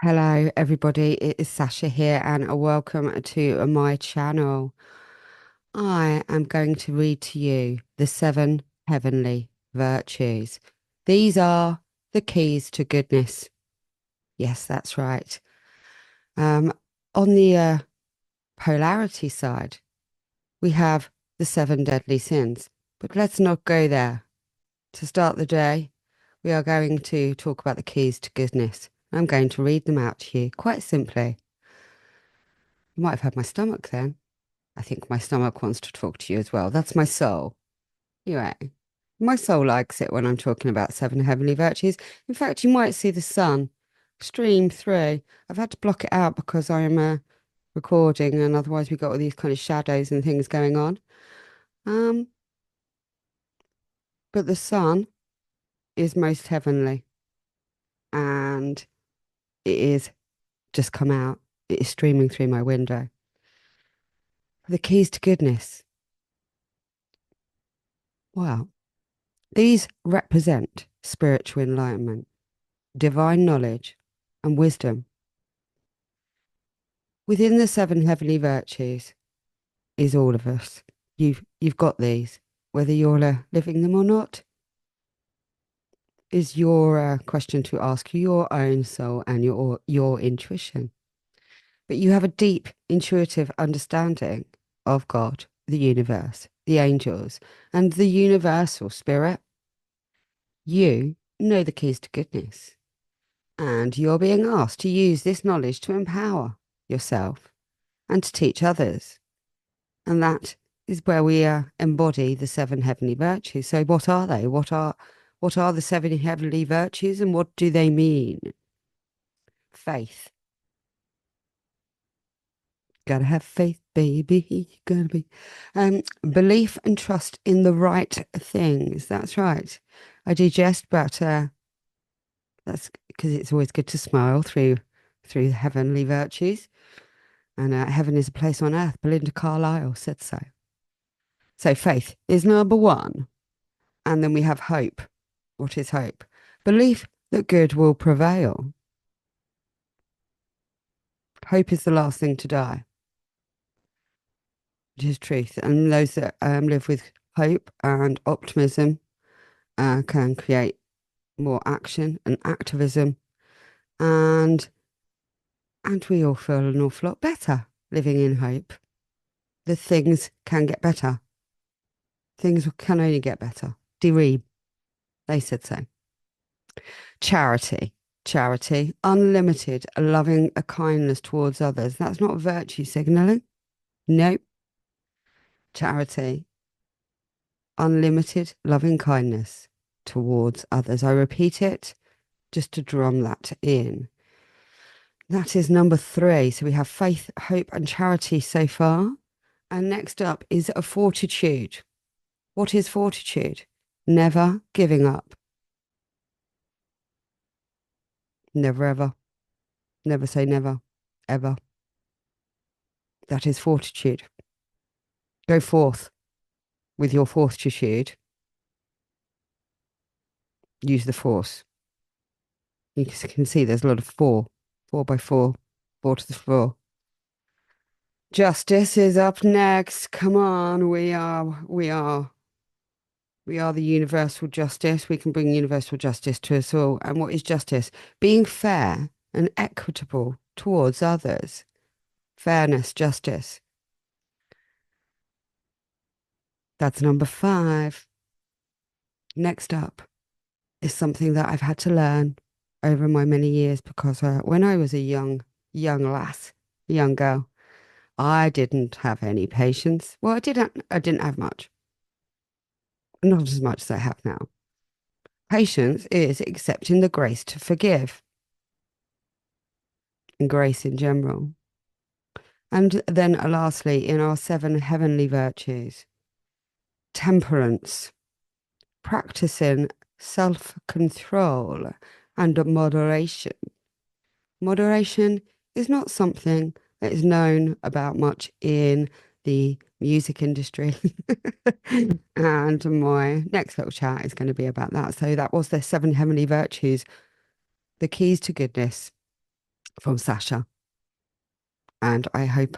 Hello, everybody. It is Sacha here, and a welcome to my channel. I am going to read to you the seven heavenly virtues. These are the keys to goodness. Yes, that's right. Um, on the polarity side, we have the seven deadly sins, but let's not go there. To start the day, we are going to talk about the keys to goodness. I'm going to read them out to you quite simply. You might have had my stomach then. I think my stomach wants to talk to you as well. That's my soul. Anyway, my soul likes it when I'm talking about seven heavenly virtues. In fact, you might see the sun stream through. I've had to block it out because I am recording, and otherwise we got all these kind of shadows and things going on. Um, but the sun is most heavenly, and it is just come out. It is streaming through my window. The keys to goodness. Wow. These represent spiritual enlightenment, divine knowledge, and wisdom. Within the seven heavenly virtues is all of us. You've got these, whether you're living them or not, is your question to ask your own soul and your intuition. But you have a deep intuitive understanding of God, the universe, the angels, and the universal spirit. You know the keys to goodness. And you're being asked to use this knowledge to empower yourself and to teach others. And that is where we embody the seven heavenly virtues. So what are they? What are the seven heavenly virtues, and what do they mean? Faith. Gotta have faith, baby. Gotta be. Belief and trust in the right things. That's right. I do jest, but that's because it's always good to smile through the heavenly virtues. And heaven is a place on earth. Belinda Carlisle said so. So faith is number one. And then we have hope. What is hope? Belief that good will prevail. Hope is the last thing to die, which is truth. And those that live with hope and optimism can create more action and activism. And we all feel an awful lot better living in hope. The things can get better. Things can only get better. Reeb, they said so. Charity, unlimited, loving a kindness towards others. That's not virtue signaling. Nope. Charity, unlimited, loving kindness towards others. I repeat it just to drum that in. That is number three. So we have faith, hope, and charity so far. And next up is a fortitude. What is fortitude? Never giving up. Never ever. Never say never, ever. That is fortitude. Go forth with your fortitude. Use the force. You can see there's a lot of four by four to the floor. Justice is up next. Come on, we are the universal justice. We can bring universal justice to us all. And what is justice? Being fair and equitable towards others. Fairness, justice. That's number five. Next up is something that I've had to learn over my many years because when I was a young lass, a young girl, I didn't have any patience. Well, I didn't have much. Not as much as I have now. Patience is accepting the grace to forgive and grace in general. And then lastly, in our seven heavenly virtues, temperance, practicing self-control and moderation. Moderation is not something that is known about much in the music industry. And my next little chat is going to be about that. So that was the seven heavenly virtues, the keys to goodness. from Sacha, and I hope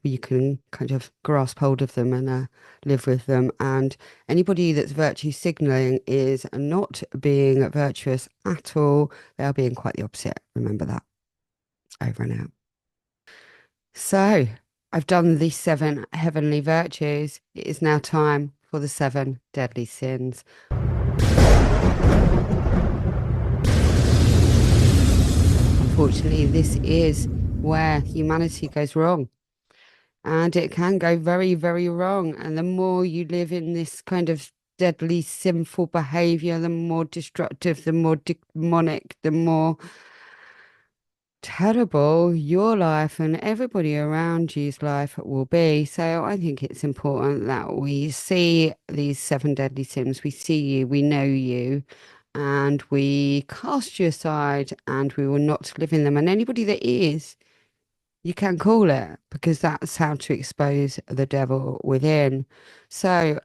you can kind of grasp hold of them and live with them. And anybody that's virtue signaling is not being virtuous at all. They are being quite the opposite. Remember that. Over and out. So I've done the seven heavenly virtues. It is now time for the seven deadly sins. Unfortunately, this is where humanity goes wrong. And it can go very, very wrong. And the more you live in this kind of deadly, sinful behavior, the more destructive, the more demonic, the more terrible your life and everybody around you's life will be. So I think it's important that we see these seven deadly sins. We see you, we know you, and we cast you aside and we will not live in them. And anybody that is, you can call it because that's how to expose the devil within. So,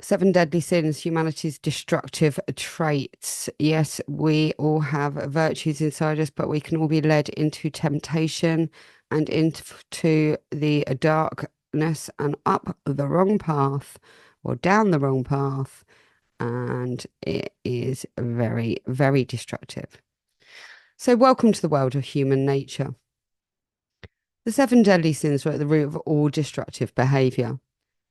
seven deadly sins, humanity's destructive traits. Yes, we all have virtues inside us, but we can all be led into temptation and into the darkness and up the wrong path or down the wrong path. And it is very, very destructive. So, welcome to the world of human nature. The seven deadly sins are at the root of all destructive behavior.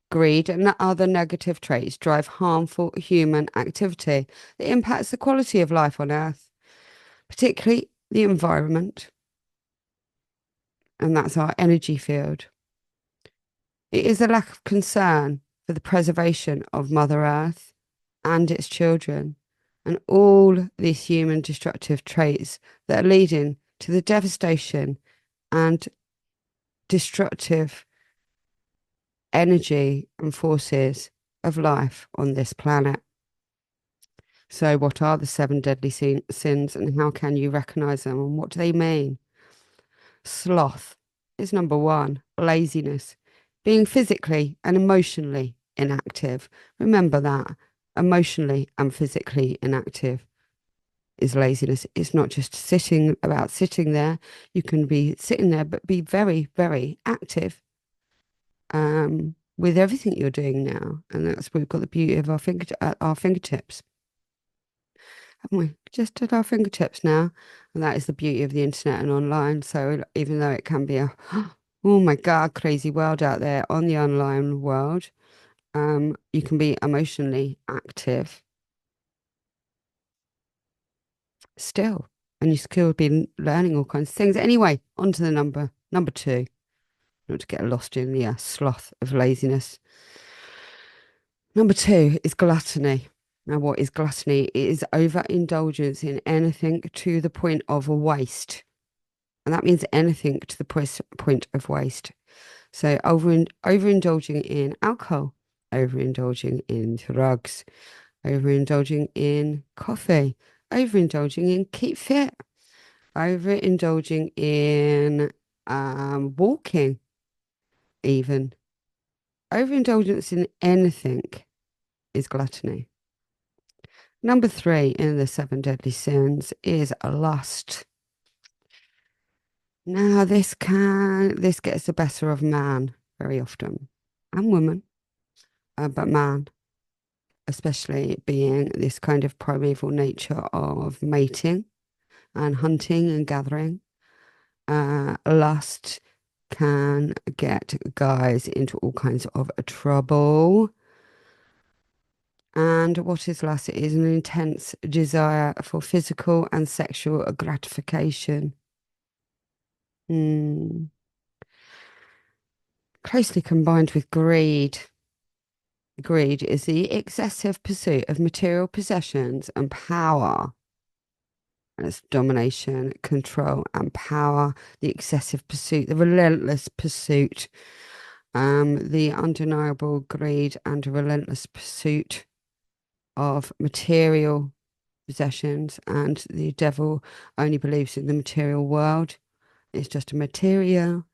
Greed and other negative traits drive harmful human activity that impacts the quality of life on Earth, particularly the environment, and that's our energy field. It is a lack of concern for the preservation of Mother Earth and its children, and all these human destructive traits that are leading to the devastation and destructive energy and forces of life on this planet. So, what are the seven deadly sins and how can you recognize them and what do they mean? Sloth is number one, laziness, being physically and emotionally inactive. Remember that emotionally and physically inactive is laziness. It's not just sitting there. You can be sitting there, but be very, very active with everything you're doing now. And that's we've got the beauty of at our fingertips, haven't we? Just at our fingertips now. And that is the beauty of the internet and online. So even though it can be a, oh my God, crazy world out there on the online world, you can be emotionally active still. And you still be learning all kinds of things. Anyway, on to the number two, not to get lost in the sloth of laziness. Number two is gluttony. Now, what is gluttony? It is overindulgence in anything to the point of waste. And that means anything to the point of waste. So overindulging in alcohol, overindulging in drugs, overindulging in coffee, overindulging in keep fit, overindulging in walking, even. Overindulgence in anything is gluttony. Number three in the seven deadly sins is lust. Now, this gets the better of man very often, and woman, but man, especially being this kind of primeval nature of mating and hunting and gathering. Lust can get guys into all kinds of trouble. And what is lust? It is an intense desire for physical and sexual gratification. Closely combined with greed. Greed is the excessive pursuit of material possessions and power. And it's domination, control, and power. The excessive pursuit, the relentless pursuit, the undeniable greed and relentless pursuit of material possessions. And the devil only believes in the material world. It's just a material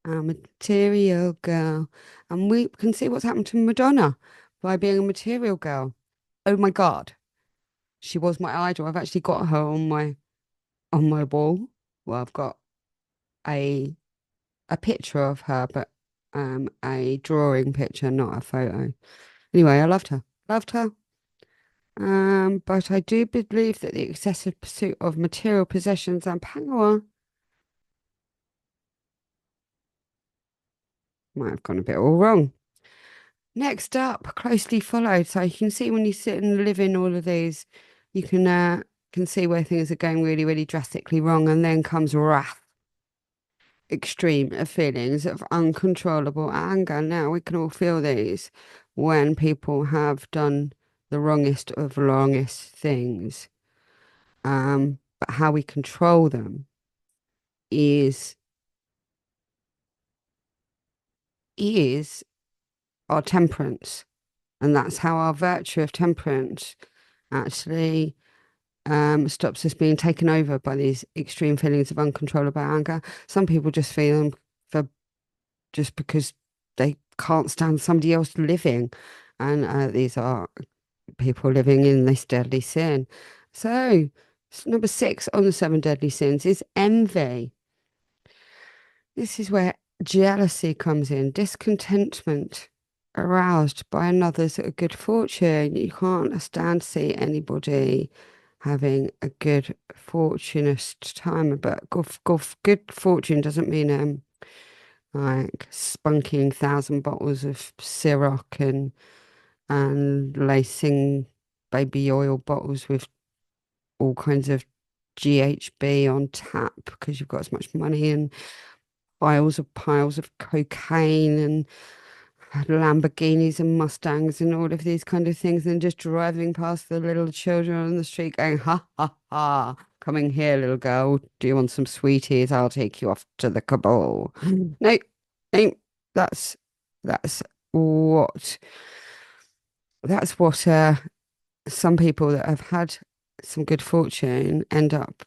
girl. And we can see what's happened to Madonna by being a material girl. Oh my God. She was my idol. I've actually got her on my on my wall. Well, I've got a a picture of her, but a drawing picture, not a photo. Anyway, I loved her. Loved her. But I do believe that the excessive pursuit of material possessions and power might have gone a bit all wrong. Next up, closely followed. So you can see when you sit and live in all of these, you can see where things are going really, really drastically wrong. And then comes wrath, extreme feelings of uncontrollable anger. Now we can all feel these when people have done the wrongest of wrongest things. But how we control them is is our temperance. And that's how our virtue of temperance actually stops us being taken over by these extreme feelings of uncontrollable anger. Some people just feel them for just because they can't stand somebody else living. And these are people living in this deadly sin. So, number 6 on the 7 deadly sins is envy. This is where jealousy comes in, discontentment aroused by another's good fortune. You can't stand to see anybody having a good fortunist time, but good fortune doesn't mean like spunking 1,000 bottles of Ciroc and lacing baby oil bottles with all kinds of GHB on tap because you've got as much money and piles of cocaine and Lamborghinis and Mustangs and all of these kind of things, and just driving past the little children on the street going, ha ha ha, coming here, little girl. Do you want some sweeties? I'll take you off to the cabal. No, no, that's that's what that's what some people that have had some good fortune end up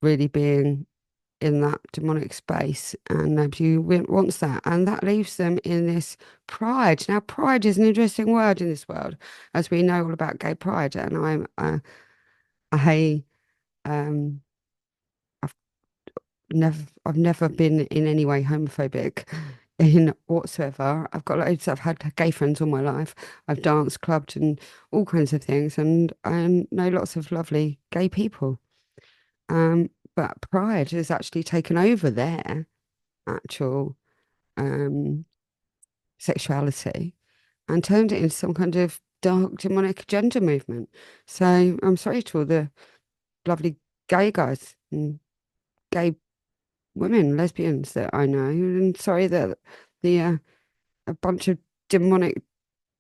really being in that demonic space, and nobody wants that, and that leaves them in this pride. Now, pride is an interesting word in this world, as we know all about gay pride, and I um I've I've never been in any way homophobic in whatsoever. I've had gay friends all my life. I've danced, clubbed, and all kinds of things, and I know lots of lovely gay people. Um, but pride has actually taken over their actual um, sexuality and turned it into some kind of dark demonic gender movement. So I'm sorry to all the lovely gay guys and gay women, lesbians that I know, and sorry that the a bunch of demonic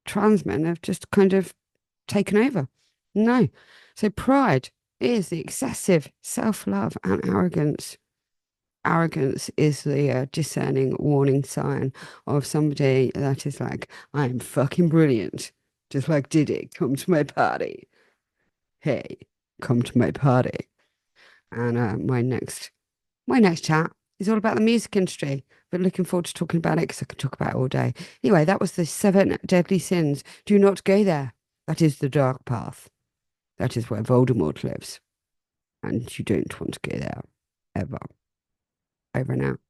trans men have just kind of taken over. No. So pride is the excessive self-love and arrogance. Arrogance is the discerning warning sign of somebody that is like, I'm fucking brilliant. Just like Diddy, come to my party. Hey, come to my party. And my next chat is all about the music industry. But looking forward to talking about it because I could talk about it all day. Anyway, that was the 7 deadly sins. Do not go there. That is the dark path. That is where Voldemort lives. And you don't want to go there ever. Over and out.